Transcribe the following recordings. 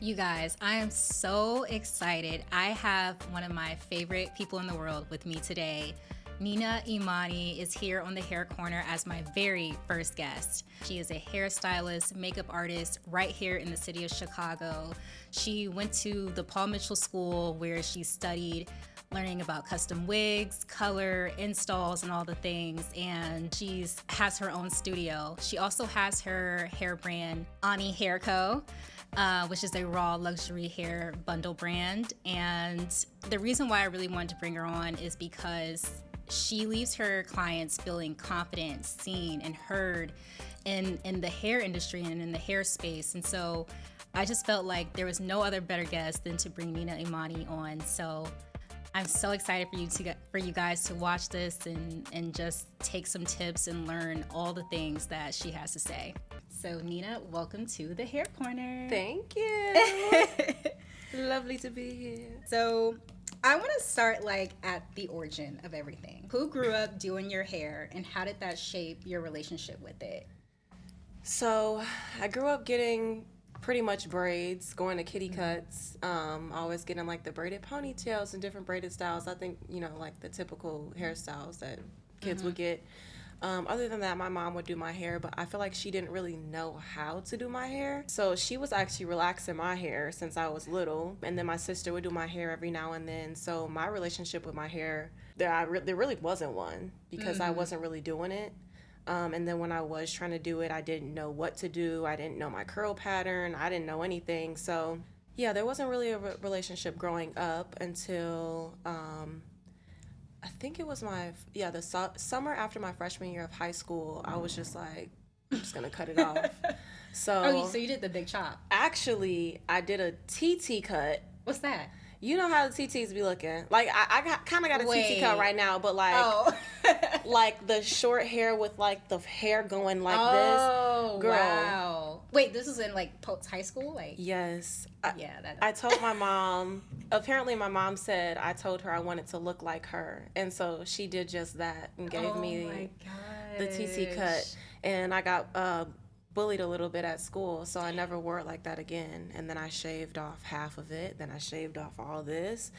You guys, I am so excited. I have one of my favorite people in the world with me today. Nina Imani is here on the Hair Corner as my very first guest. She is a hairstylist, makeup artist right here in the city of Chicago. She went to the Paul Mitchell School where she studied learning about custom wigs, color, installs, and all the things. And she has her own studio. She also has her hair brand, Imani Hair Co., which is a raw luxury hair bundle brand. And the reason why I really wanted to bring her on is because she leaves her clients feeling confident, seen, and heard in the hair industry and in the hair space. And so I just felt like there was no other better guest than to bring Nina Imani on. So I'm so excited for you guys to watch this and just take some tips and learn all the things that she has to say. So Nina, welcome to the Hair Corner. Thank you. Lovely to be here. So I want to start at the origin of everything. Who grew up doing your hair and how did that shape your relationship with it? So I grew up getting pretty much braids, going to kitty cuts, always getting the braided ponytails and different braided styles. I think, the typical hairstyles that kids would get. Other than that, my mom would do my hair, but I feel like she didn't really know how to do my hair. So she was actually relaxing my hair since I was little. And then my sister would do my hair every now and then. So my relationship with my hair, there really wasn't one because I wasn't really doing it. And then when I was trying to do it, I didn't know what to do. I didn't know my curl pattern. I didn't know anything. So yeah, there wasn't really a relationship growing up until I think it was the summer after my freshman year of high school. I was just like, I'm just gonna cut it off. So you did the big chop. Actually, I did a TT cut. What's that? You know how the TTs be looking. I kind of got a TT cut right now, but the short hair with the hair going this. Oh, girl. Wow. Wait, this was in post high school? Yes. Yeah. I told my mom, apparently my mom said I told her I wanted to look like her. And so she did just that and gave me the TT cut. And I got bullied a little bit at school, so I never wore it like that again. And then I shaved off half of it, then I shaved off all this,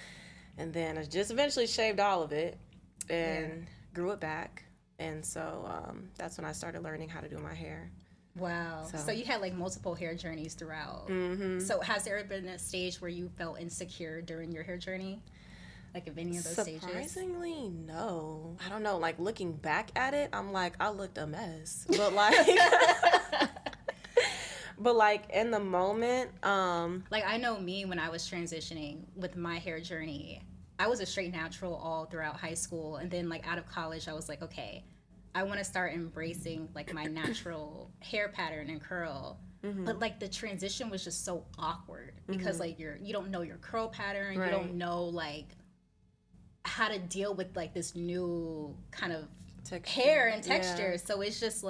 and then I just eventually shaved all of it and grew it back. And so that's when I started learning how to do my hair. Wow. So you had multiple hair journeys throughout. Mm-hmm. So has there been a stage where you felt insecure during your hair journey? Of any of those stages? Surprisingly, no. I don't know. Looking back at it, I'm I looked a mess. But but in the moment, I know me when I was transitioning with my hair journey, I was a straight natural all throughout high school, and then out of college, I was okay, I want to start embracing my natural hair pattern and curl. Mm-hmm. But the transition was just so awkward because you don't know your curl pattern, right. You don't know how to deal with this new kind of hair and texture. Yeah. So it's just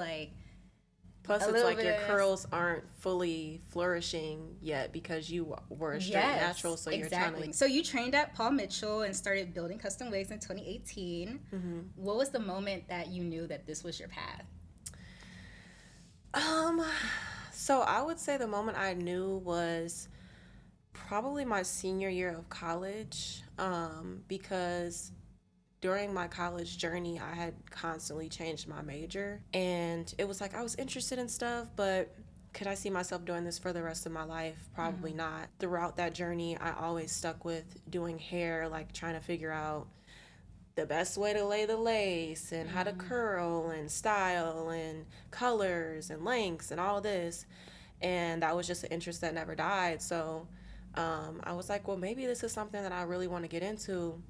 plus it's your curls aren't fully flourishing yet because you were a straight natural, so you're trying to... So you trained at Paul Mitchell and started building custom wigs in 2018. Mm-hmm. What was the moment that you knew that this was your path? So I would say the moment I knew was probably my senior year of college, because during my college journey, I had constantly changed my major, and it was I was interested in stuff, but could I see myself doing this for the rest of my life? Probably not. Throughout that journey, I always stuck with doing hair, trying to figure out the best way to lay the lace and how to curl and style and colors and lengths and all this. And that was just an interest that never died. So I was well, maybe this is something that I really want to get into.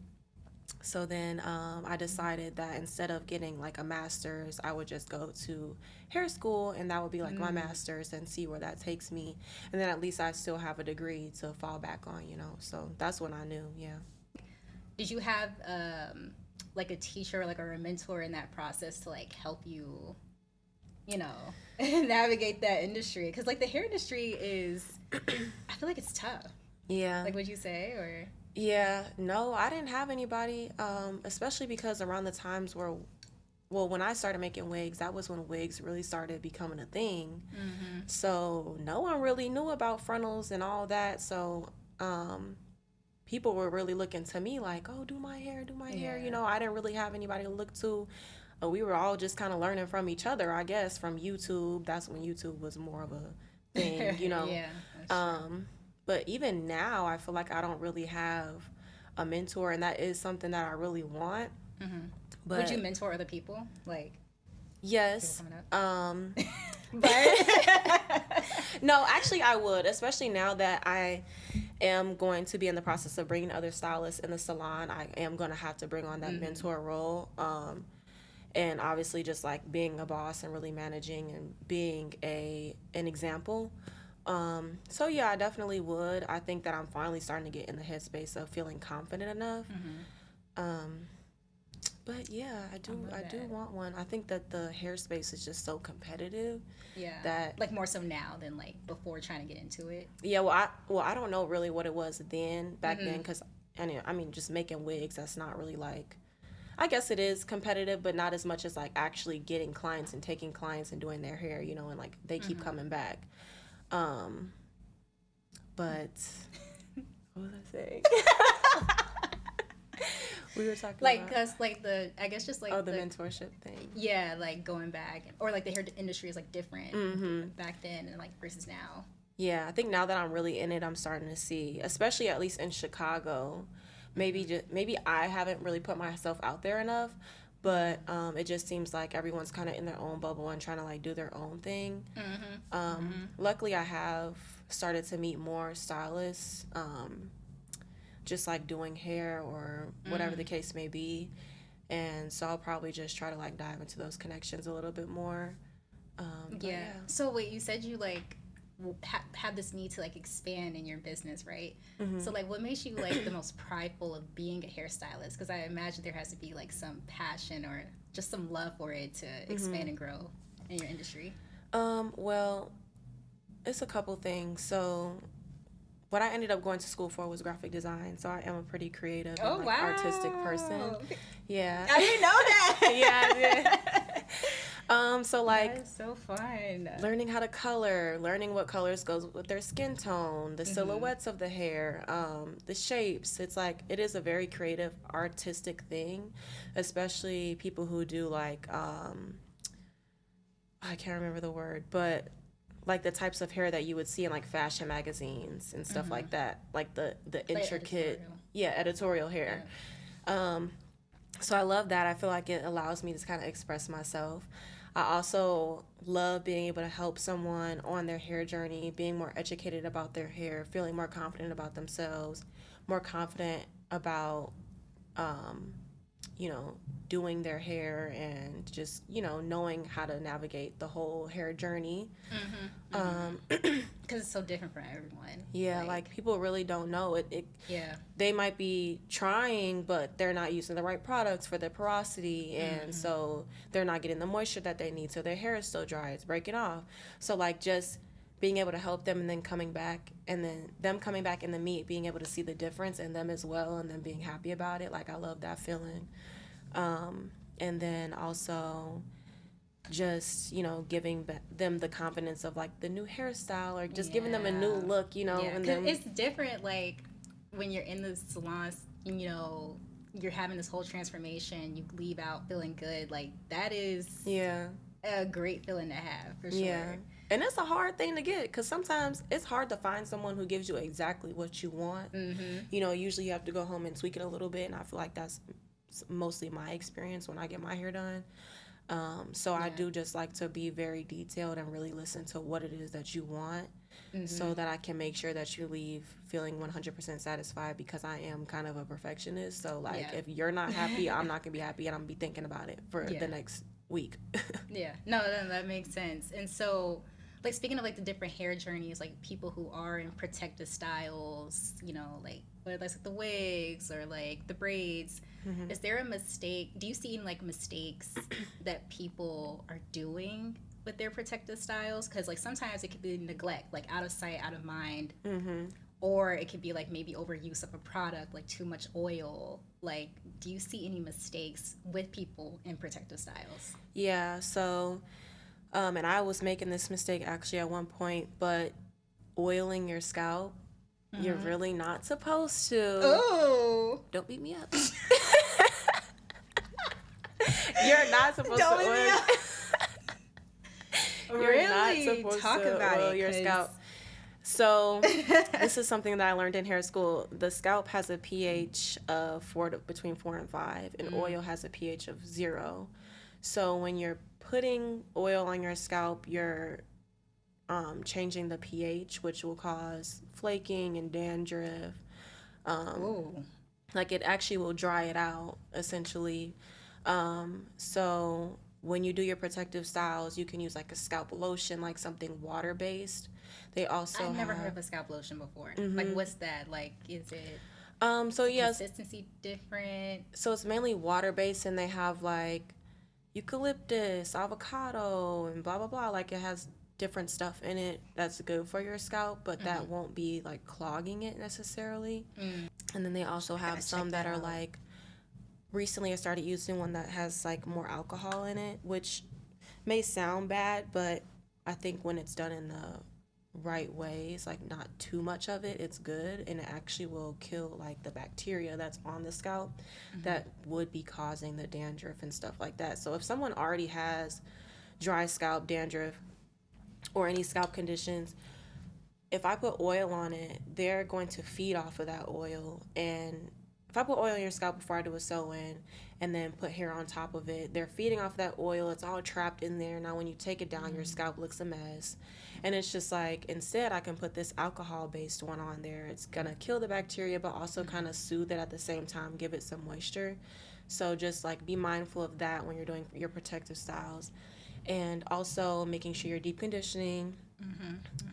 So then I decided that instead of getting a master's, I would just go to hair school, and that would be my master's, and see where that takes me. And then at least I still have a degree to fall back on, So that's when I knew, yeah. Did you have a teacher or a mentor in that process to help you, navigate that industry? Because the hair industry is, I feel it's tough. Yeah. Would you say, or? Yeah, no, I didn't have anybody, especially because around the times well, when I started making wigs, that was when wigs really started becoming a thing. So no one really knew about frontals and all that. So people were really looking to me like, oh, do my hair, do my hair. You know, I didn't really have anybody to look to. We were all just kind of learning from each other, I guess, from YouTube. That's when YouTube was more of a thing, you know. Yeah, that's true. But even now, I feel like I don't really have a mentor, and that is something that I really want. But Would you mentor other people? Like, yes. people coming up? But no, actually, I would, especially now that I am going to be in the process of bringing other stylists in the salon. I am going to have to bring on that mentor role. And obviously just like being a boss and really managing and being an example. So yeah, I definitely would. I think that I'm finally starting to get in the headspace of feeling confident enough. But yeah, I do want one. I think that the hair space is just so competitive. Yeah. That like more so now than like before trying to get into it. Yeah, I don't know really what it was back then, because I mean just making wigs, that's not really like, I guess it is competitive, but not as much as like actually getting clients and taking clients and doing their hair, you know, and like they keep coming back. But what was I saying? We were talking like, about cause like I guess just like the mentorship thing. Yeah, like going back, or like the hair industry is like different back then and like versus now. Yeah, I think now that I'm really in it, I'm starting to see, especially at least in Chicago, maybe I haven't really put myself out there enough, but it just seems like everyone's kind of in their own bubble and trying to like do their own thing. Luckily, I have started to meet more stylists, just like doing hair or whatever the case may be, and so I'll probably just try to like dive into those connections a little bit more. Yeah. So wait, you said you like have this need to like expand in your business, right? So like what makes you like the most prideful of being a hairstylist? Because I imagine there has to be like some passion or just some love for it to expand and grow in your industry. Well, it's a couple things. So what I ended up going to school for was graphic design, so I am a pretty creative and like artistic person. Yeah. I didn't know that. Yeah, I did. So like, that is so fun. Learning how to color, learning what colors goes with their skin tone, the silhouettes of the hair, the shapes. It's like, it is a very creative, artistic thing, especially people who do like, I can't remember the word, but like the types of hair that you would see in like fashion magazines and stuff like that, like the intricate, editorial hair. So I love that. I feel like it allows me to kind of express myself. I also love being able to help someone on their hair journey, being more educated about their hair, feeling more confident about themselves, more confident about, doing their hair, and just, knowing how to navigate the whole hair journey. Because it's so different for everyone. Yeah, like people really don't know it. They might be trying, but they're not using the right products for their porosity, and so they're not getting the moisture that they need, so their hair is still dry, it's breaking off. So like just being able to help them, and then coming back, and then them coming back, and then me being able to see the difference in them as well, and then being happy about it. Like I love that feeling. And then also just, giving them the confidence of like the new hairstyle, or just giving them a new look, and then it's different. Like when you're in the salons, you're having this whole transformation, you leave out feeling good. Like that is a great feeling to have, for sure. And it's a hard thing to get, because sometimes it's hard to find someone who gives you exactly what you want. Usually you have to go home and tweak it a little bit, and I feel like that's mostly my experience when I get my hair done. So I do just like to be very detailed and really listen to what it is that you want, so that I can make sure that you leave feeling 100% satisfied, because I am kind of a perfectionist. So like if you're not happy, I'm not gonna be happy, and I'm gonna be thinking about it for the next week. No, that makes sense. And so like speaking of like the different hair journeys, like people who are in protective styles, like whether that's like the wigs or like the braids, is there a mistake? Do you see like mistakes that people are doing with their protective styles? Because like sometimes it could be neglect, like out of sight, out of mind, or it could be like maybe overuse of a product, like too much oil. Like, do you see any mistakes with people in protective styles? Yeah, so, and I was making this mistake actually at one point, but oiling your scalp, you're really not supposed to. Oh, Don't beat me up. You're not supposed don't to beat me oil. up. You're not Really? supposed Talk to about oil it, your 'cause- scalp. So this is something that I learned in hair school. The scalp has a pH of between 4 and 5, and oil has a pH of 0. So when you're putting oil on your scalp, you're changing the pH, which will cause flaking and dandruff. Ooh. Like it actually will dry it out essentially. So when you do your protective styles, you can use like a scalp lotion, like something water based. They also I've never have, heard of a scalp lotion before. Like, what's that? Like, is it so yes, consistency different? so it's mainly water based, and they have like eucalyptus, avocado, and blah blah blah. Like it has different stuff in it that's good for your scalp, but that won't be like clogging it necessarily. And then they also have some that are like, recently I started using one that has like more alcohol in it, which may sound bad, but I think when it's done in the right ways, like not too much of it, it's good, and it actually will kill like the bacteria that's on the scalp that would be causing the dandruff and stuff like that. So if someone already has dry scalp, dandruff, or any scalp conditions, if I put oil on it, they're going to feed off of that oil. And if I put oil on your scalp before I do a sew-in and then put hair on top of it, they're feeding off that oil. It's all trapped in there. Now when you take it down, your scalp looks a mess. And it's just like, instead I can put this alcohol-based one on there. It's going to kill the bacteria, but also kind of soothe it at the same time, give it some moisture. So just like be mindful of that when you're doing your protective styles. And also making sure you're deep conditioning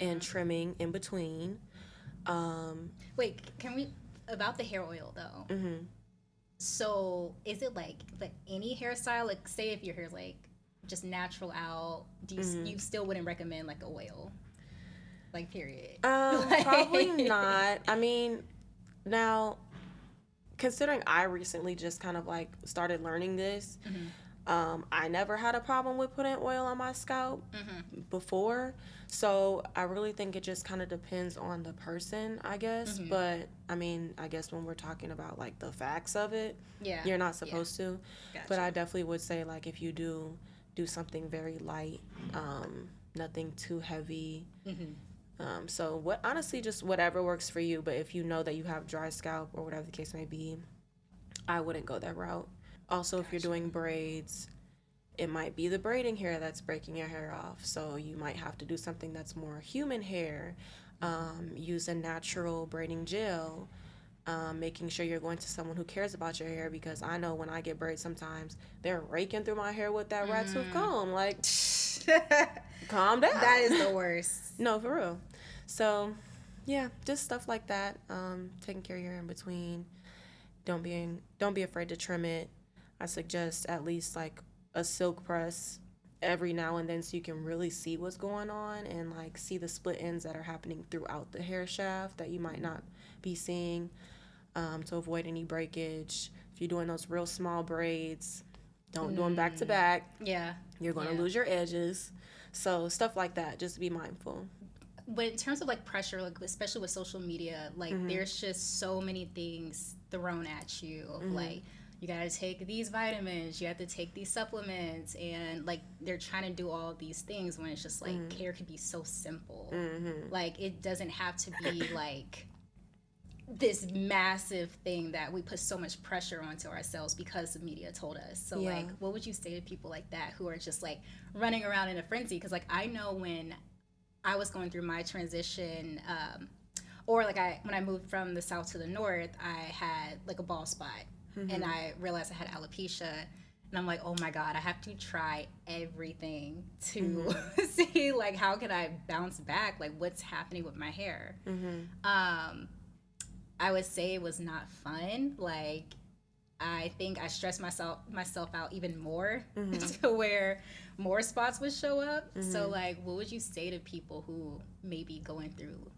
and trimming in between. Wait, can we about the hair oil though? So is it like any hairstyle? Like, say if your hair's like just natural out, do you you still wouldn't recommend like a oil? Like, period. Probably not. I mean, now considering I recently just kind of like started learning this, I never had a problem with putting oil on my scalp before. So I really think it just kind of depends on the person, I guess. But I mean, I guess when we're talking about like the facts of it, you're not supposed to. Gotcha. But I definitely would say like if you do something very light, nothing too heavy. So what, honestly, just whatever works for you. But if you know that you have dry scalp or whatever the case may be, I wouldn't go that route. Also, if you're doing braids, it might be the braiding hair that's breaking your hair off. So you might have to do something that's more human hair. Use a natural braiding gel. Making sure you're going to someone who cares about your hair, because I know when I get braids sometimes they're raking through my hair with that rat tooth comb. Like, calm down. That is the worst. No, for real. So, yeah, just stuff like that. Taking care of your hair in between. Don't be afraid to trim it. I suggest at least like a silk press every now and then so you can really see what's going on and like see the split ends that are happening throughout the hair shaft that you might not be seeing, to avoid any breakage. If you're doing those real small braids, don't do them back to back. Yeah. You're going to lose your edges. So stuff like that, just be mindful. But in terms of like pressure, like especially with social media, like there's just so many things thrown at you of like, you gotta take these vitamins, you have to take these supplements, and like they're trying to do all these things when it's just like hair could be so simple. Like it doesn't have to be like this massive thing that we put so much pressure onto ourselves because the media told us. So like, what would you say to people like that who are just like running around in a frenzy? Because like I know when I was going through my transition, or like when I moved from the south to the north, I had like a bald spot. And I realized I had alopecia, and I'm like, oh my God, I have to try everything to see like how can I bounce back, like what's happening with my hair. I would say it was not fun. Like I think I stressed myself out even more to where more spots would show up. So like, what would you say to people who may be going through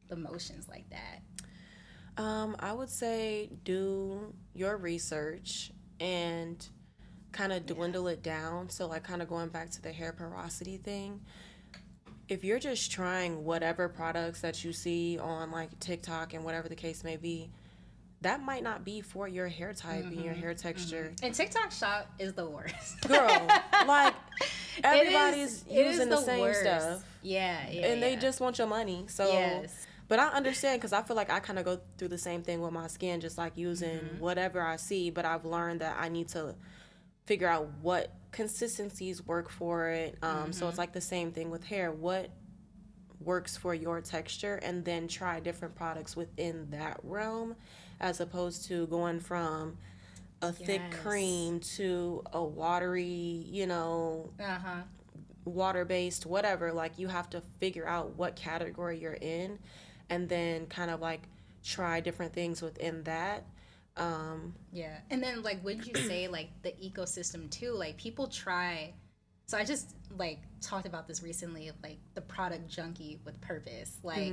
the motions like that? I would say do your research and kind of dwindle it down. So, like, kind of going back to the hair porosity thing, if you're just trying whatever products that you see on like TikTok and whatever the case may be, that might not be for your hair type and your hair texture. And TikTok shop is the worst. Girl, like everybody's using the same worst. stuff. Yeah, And they just want your money. So, yes. but I understand because I feel like I kind of go through the same thing with my skin, just like using whatever I see. But I've learned that I need to figure out what consistencies work for it. So it's like the same thing with hair. What works for your texture, and then try different products within that realm, as opposed to going from a thick cream to a watery, water-based, whatever. Like, you have to figure out what category you're in, and then kind of like try different things within that. Yeah. And then, like, would you say, like, the ecosystem, too? Like, people try... So I just, like, talked about this recently of, like, the product junkie with purpose. Like,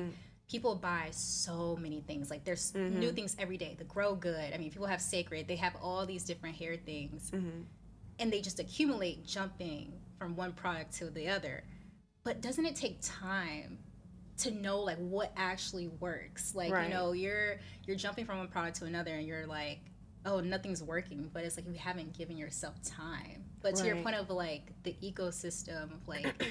people buy so many things. Like, there's new things every day. The Grow Good. I mean, people have Sacred. They have all these different hair things. And they just accumulate, jumping from one product to the other. But doesn't it take time to know, like, what actually works? Like, Right. you know, you're jumping from one product to another, and you're like, oh, nothing's working. But it's like you haven't given yourself time. But to your Right. point of, like, the ecosystem of, like,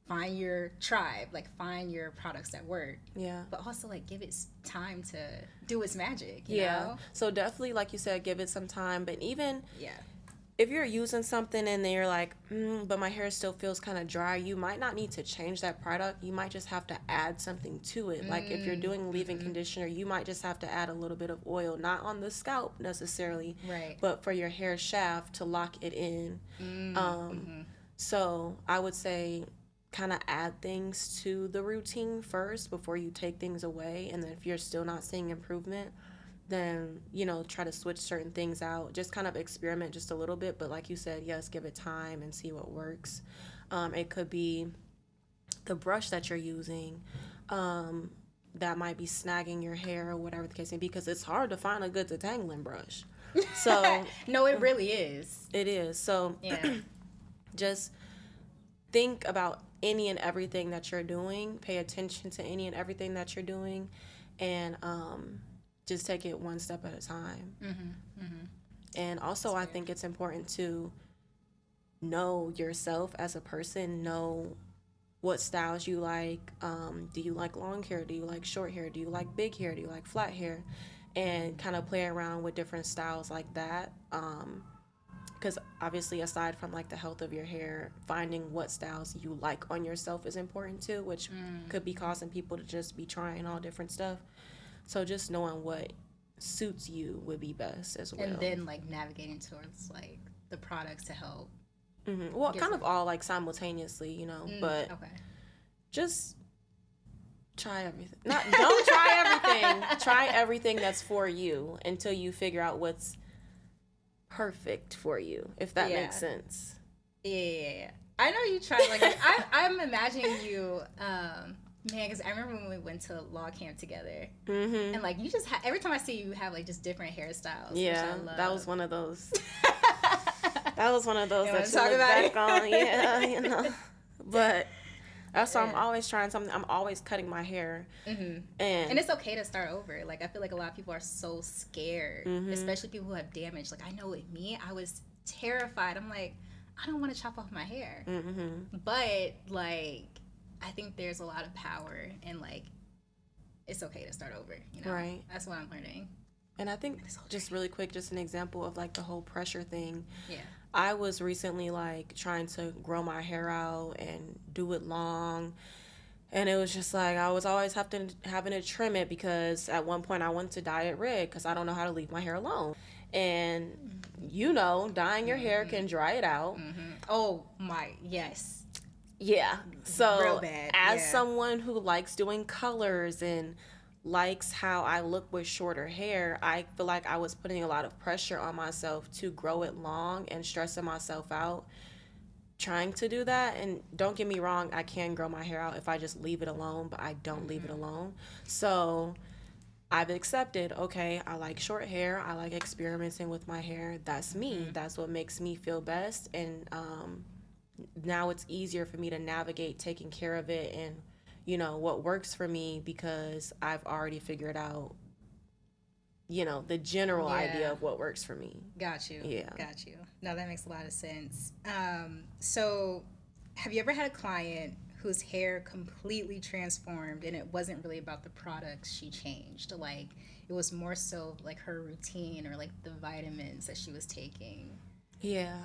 find your tribe, like, find your products that work. Yeah. But also, like, give it time to do its magic, you know? So definitely, like you said, give it some time. But even Yeah. if you're using something and then you're like, but my hair still feels kind of dry, you might not need to change that product. You might just have to add something to it. Like, if you're doing leave-in conditioner, you might just have to add a little bit of oil, not on the scalp necessarily, Right. but for your hair shaft to lock it in. So I would say kind of add things to the routine first before you take things away. And then if you're still not seeing improvement, then, try to switch certain things out. Just kind of experiment just a little bit. But like you said, yes, give it time and see what works. It could be the brush that you're using that might be snagging your hair or whatever the case may be, because it's hard to find a good detangling brush. So No, it really is. it is. So Yeah. just think about any and everything that you're doing. Pay attention to any and everything that you're doing. And just take it one step at a time. And also, I think it's important to know yourself as a person, know what styles you like. Do you like long hair? Do you like short hair? Do you like big hair? Do you like flat hair? And kind of play around with different styles like that. Because obviously, aside from like the health of your hair, finding what styles you like on yourself is important too, which could be causing people to just be trying all different stuff. So just knowing what suits you would be best as well. And then, like, navigating towards, like, the products to help. Well, kind of all like simultaneously, but Okay. just try everything. Don't try everything. Try everything that's for you until you figure out what's perfect for you, if that makes sense. Yeah. I know you tried, like, I'm imagining you, man, because I remember when we went to law camp together, and, like, you just every time I see you, you have, like, just different hairstyles. Yeah, which I love. that was one of those. That was one of those You that wanna you talk look about back it? on. Yeah, But that's why I'm always trying something. I'm always cutting my hair. And it's okay to start over. Like, I feel like a lot of people are so scared, especially people who have damage. Like, I know with me, I was terrified. I'm like, I don't want to chop off my hair. But, like, I think there's a lot of power in, like, it's okay to start over, Right. That's what I'm learning. And I think, just really quick, just an example of, like, the whole pressure thing. Yeah. I was recently, like, trying to grow my hair out and do it long. And it was just, like, I was always having to trim it because at one point I wanted to dye it red because I don't know how to leave my hair alone. And, dyeing your hair can dry it out. Oh, yes. Yeah. So Real bad. as someone who likes doing colors and likes how I look with shorter hair, I feel like I was putting a lot of pressure on myself to grow it long and stressing myself out trying to do that. And don't get me wrong, I can grow my hair out if I just leave it alone, but I don't leave it alone. So I've accepted, okay, I like short hair. I like experimenting with my hair. That's me. That's what makes me feel best. And now it's easier for me to navigate taking care of it and, what works for me because I've already figured out, the general idea of what works for me. Got you. Yeah. Got you. No, that makes a lot of sense. So have you ever had a client whose hair completely transformed and it wasn't really about the products she changed? Like, it was more so like her routine or like the vitamins that she was taking? Yeah.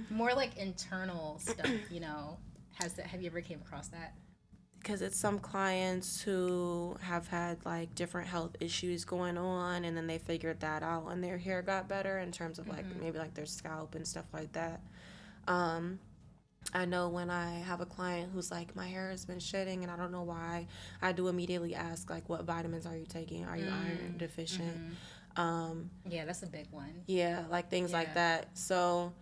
More like internal stuff, have you ever came across that? Because it's some clients who have had like different health issues going on, and then they figured that out and their hair got better in terms of like maybe like their scalp and stuff like that. I know when I have a client who's like, my hair has been shedding and I don't know why, I do immediately ask like, what vitamins are you taking? Are you iron deficient? Yeah, that's a big one. Yeah, like things like that. So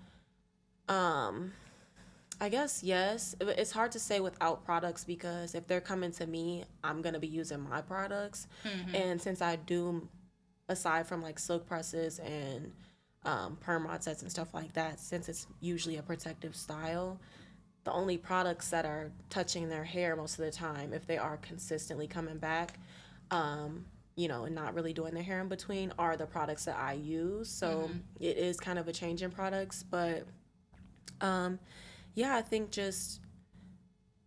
I guess yes. It's hard to say without products because if they're coming to me, I'm going to be using my products. And since I do, aside from like silk presses and perm rod sets and stuff like that, since it's usually a protective style, the only products that are touching their hair most of the time, if they are consistently coming back, and not really doing their hair in between, are the products that I use. So it is kind of a change in products, but yeah, I think just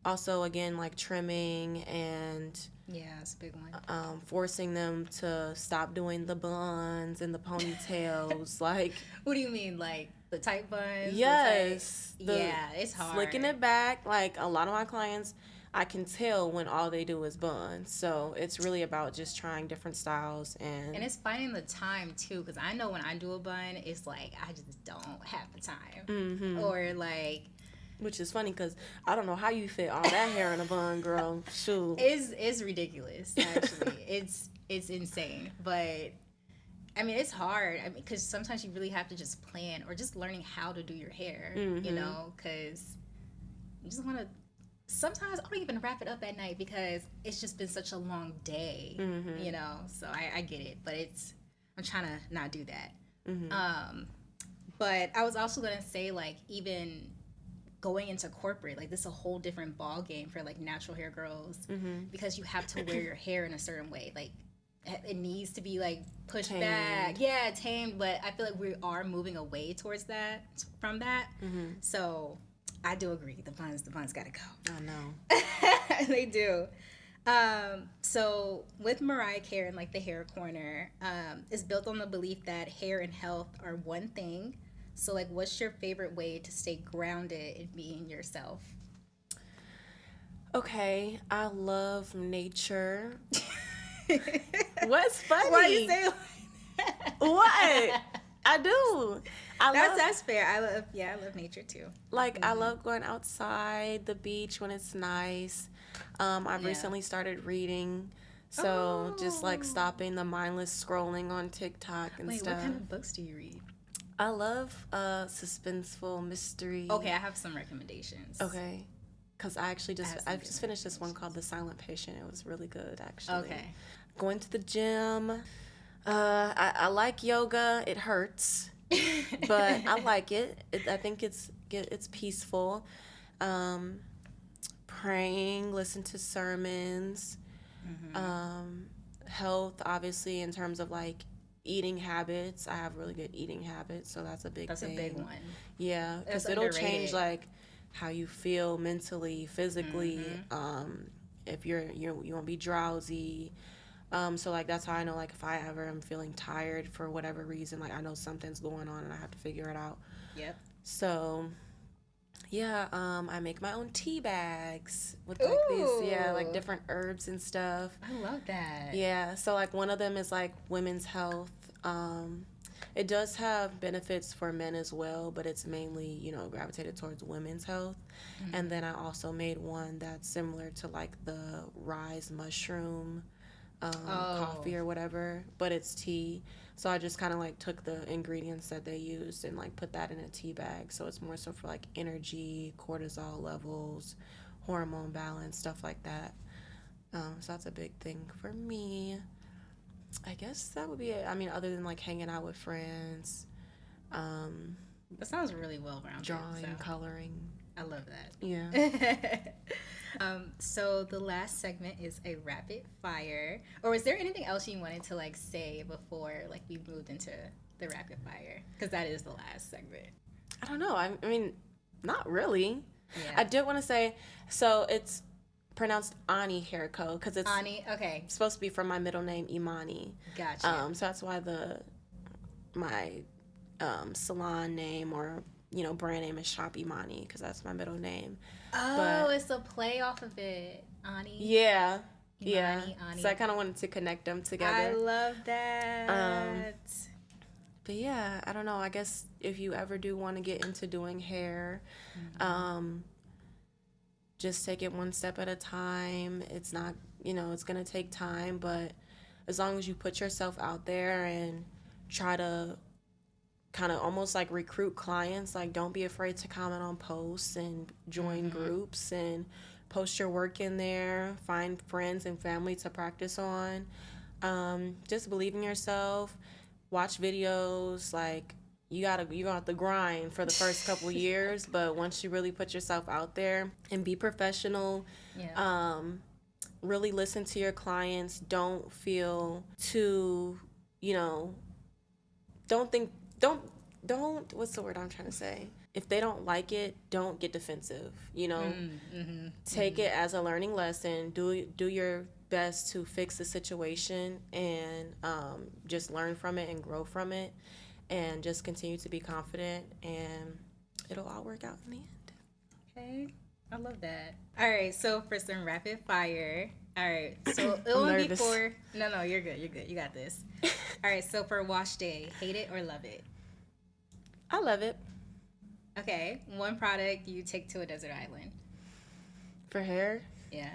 also again like trimming and it's a big one. forcing them to stop doing the buns and the ponytails. Like, what do you mean, like the tight buns? Yes, it's hard. Slicking it back. Like a lot of my clients, I can tell when all they do is buns. So it's really about just trying different styles and it's finding the time too, because I know when I do a bun, it's like I just don't have the time, or like. Which is funny because I don't know how you fit all that hair in a bun, girl. Shoot. It's ridiculous, actually. it's insane. But, I mean, it's hard. I mean, because sometimes you really have to just plan or just learning how to do your hair, because you just want to... Sometimes I don't even wrap it up at night because it's just been such a long day, So I get it. But I'm trying to not do that. But I was also going to say, like, even... going into corporate, like this is a whole different ball game for like natural hair girls because you have to wear your hair in a certain way. Like it needs to be like pushed back. Yeah, tamed. But I feel like we are moving away towards that, from that. So I do agree. The buns gotta go. I know. They do. So with Mariah Care and like the Hair Corner, it's built on the belief that hair and health are one thing. So, like, what's your favorite way to stay grounded in being yourself? Okay, I love nature. What's funny? Why you say like that? What? I do. That's fair. I love nature too. Like, I love going outside, the beach when it's nice. I've recently started reading. So, just like stopping the mindless scrolling on TikTok and stuff. What kind of books do you read? I love suspenseful mystery. Okay, I have some recommendations. Okay, because I just finished this one called The Silent Patient. It was really good, actually. Okay. Going to the gym. I like yoga. It hurts, but I like it. I think it's peaceful. Praying, listen to sermons. Health, obviously, in terms of like eating habits. I have really good eating habits, so that's a big thing. That's a big one. Yeah, because it'll change like how you feel mentally, physically. If you won't be drowsy. So like that's how I know like if I ever am feeling tired for whatever reason, like I know something's going on and I have to figure it out. Yep. So yeah, I make my own tea bags with like these like different herbs and stuff. I love that. Yeah, so like one of them is like women's health. It does have benefits for men as well, but it's mainly, gravitated towards women's health. And then I also made one that's similar to like the rise mushroom coffee or whatever, but it's tea. So I just kind of like took the ingredients that they used and like put that in a tea bag. So it's more so for like energy, cortisol levels, hormone balance, stuff like that. So that's a big thing for me. I guess that would be it. I mean, other than like hanging out with friends, That sounds really well rounded. drawing, coloring. I love that. Yeah. So the last segment is a rapid fire. Or is there anything else you wanted to like say before like we moved into the rapid fire? Because that is the last segment. I don't know. I mean, not really. Yeah. I did want to say, so it's pronounced Ani Hair Co. because it's Ani, okay. supposed to be from my middle name Imani. Gotcha. So that's why my salon name or brand name is Shop Imani because that's my middle name. Oh, but it's a play off of it. Ani. yeah, Imani, yeah. Ani. So I kind of wanted to connect them together. I love that. But yeah, I don't know. I guess if you ever do want to get into doing hair, just take it one step at a time. It's not, it's going to take time, but as long as you put yourself out there and try to kind of almost like recruit clients, like don't be afraid to comment on posts and join groups and post your work in there, find friends and family to practice on. Just believe in yourself, watch videos, like you got the grind for the first couple years, but once you really put yourself out there and be professional, really listen to your clients. Don't feel too, don't what's the word I'm trying to say? If they don't like it, don't get defensive, Take it as a learning lesson. Do your best to fix the situation and just learn from it and grow from it and just continue to be confident and it'll all work out in the end. Okay. I love that. All right, so for some rapid fire. All right, so it won't be for... No, you're good. You got this. All right, so for wash day, hate it or love it? I love it. Okay, one product you take to a desert island. For hair? Yeah.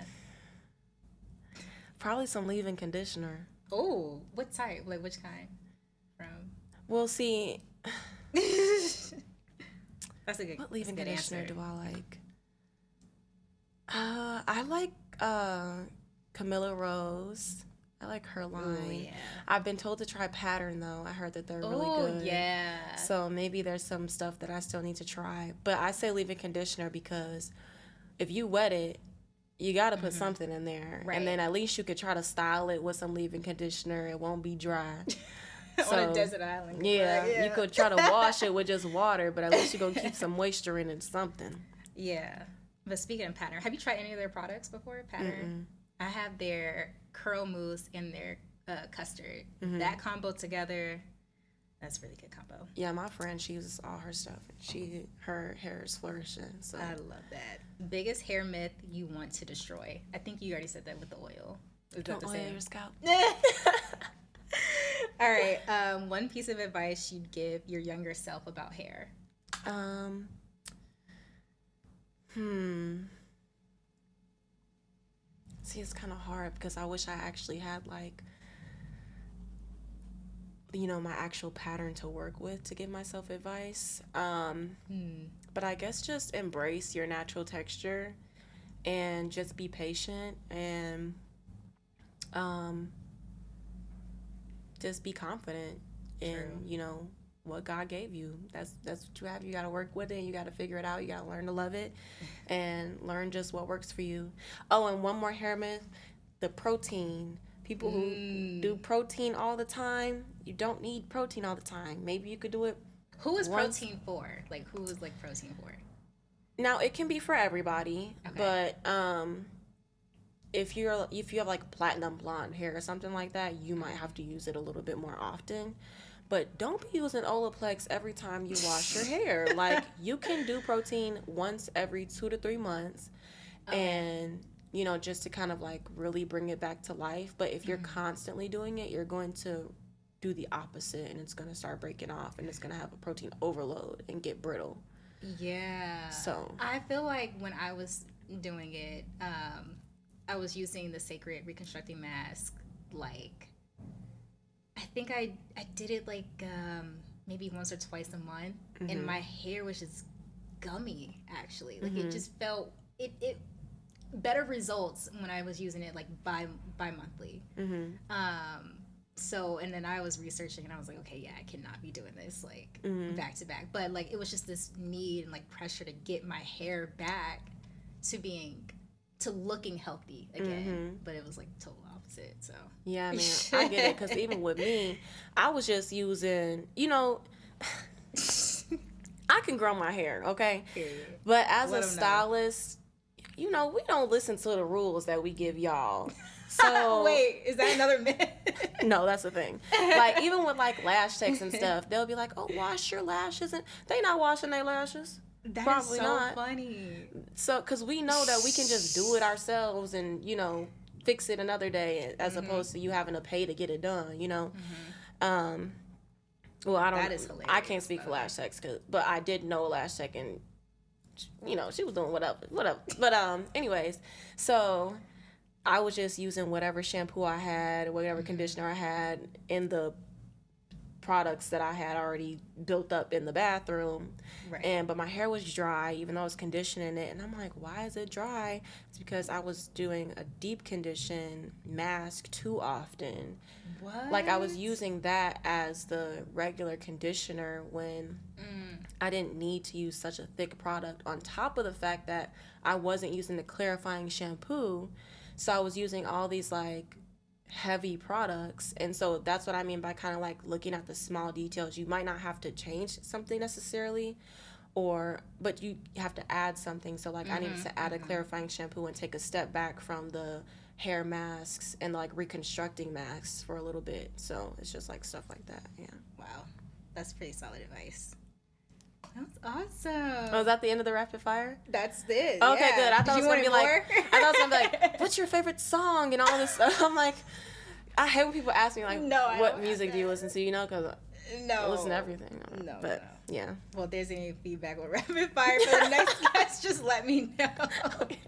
Probably some leave-in conditioner. Oh, what type? Like which kind? From? Well, see... That's a good What leave-in conditioner answer. do I like? I like Camilla Rose. I like her line. Ooh, yeah. I've been told to try Pattern though. I heard that they're really good. Oh, yeah. So maybe there's some stuff that I still need to try. But I say leave-in conditioner because if you wet it, you got to put something in there. Right. And then at least you could try to style it with some leave-in conditioner. It won't be dry. On a desert island. Yeah, you could try to wash it with just water, but at least you're going to keep some moisture in it, something. Yeah. But speaking of Pattern, have you tried any of their products before? Pattern? I have their curl mousse and their custard. That combo together, that's a really good combo. Yeah, my friend, she uses all her stuff. Her hair is flourishing. So I love that. Biggest hair myth you want to destroy? I think you already said that with the oil. Is that don't the oil same? your scalp. All right. One piece of advice you'd give your younger self about hair. See, it's kind of hard because I wish I actually had like, my actual pattern to work with to give myself advice. But I guess just embrace your natural texture and just be patient and just be confident in, what God gave you. That's what you have. You got to work with it. You got to figure it out. You got to learn to love it and learn just what works for you. Oh, and one more hair myth, the protein. People who do protein all the time, you don't need protein all the time. Maybe you could do it. Who is protein for? Like, who is like protein for? Now, it can be for everybody, Okay. but if you have like platinum blonde hair or something like that, you might have to use it a little bit more often. But don't be using Olaplex every time you wash your hair. Like, you can do protein once every 2 to 3 months. And, just to kind of like really bring it back to life. But if you're constantly doing it, you're going to do the opposite and it's going to start breaking off and it's going to have a protein overload and get brittle. Yeah. So I feel like when I was doing it, I was using the Sacred Reconstructing Mask like, I think I did it like maybe once or twice a month, and my hair was just gummy, actually. Like, it just felt, it better results when I was using it like bi-monthly. So, and then I was researching, and I was like, okay, yeah, I cannot be doing this like back to back. But like, it was just this need and like pressure to get my hair back to looking healthy again. But it was like total opposite. So yeah, man, I get it, because even with me, I was just using, I can grow my hair, okay? Period. But as a stylist, we don't listen to the rules that we give y'all. So wait, is that another myth? No, that's the thing. Like, even with like lash techs and stuff, they'll be like, "Oh, wash your lashes," and they not washing their lashes. That Probably is so not. funny. So, because we know that we can just do it ourselves and fix it another day, as opposed to you having to pay to get it done. Well, I don't. That is hilarious. I can't speak for lash techs, but I did know a lash tech, and she was doing whatever. But anyways, so I was just using whatever shampoo I had, whatever conditioner I had in the products that I had already built up in the bathroom. Right. But my hair was dry, even though I was conditioning it. And I'm like, why is it dry? It's because I was doing a deep condition mask too often. What? Like, I was using that as the regular conditioner when I didn't need to use such a thick product, on top of the fact that I wasn't using the clarifying shampoo. So I was using all these like heavy products. And so that's what I mean by kind of like looking at the small details. You might not have to change something necessarily, but you have to add something. So like I needed to add a clarifying shampoo and take a step back from the hair masks and like reconstructing masks for a little bit. So it's just like stuff like that. Yeah. Wow, that's pretty solid advice. That's awesome. Oh, is that the end of the rapid fire? That's it. Okay, yeah. good. I thought it was gonna be more? like, I thought it was gonna be like, what's your favorite song and all this stuff. I'm like, I hate when people ask me like, what music do you listen to? Because I listen to everything. But yeah. Well, if there's any feedback with rapid fire for the next guest, just let me know. Okay.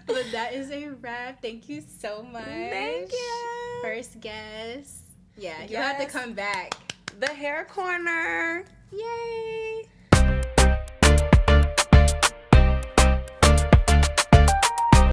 But that is a wrap. Thank you so much. Thank you. First guest. Yeah, Yes. you'll have to come back. The hair corner. Yay.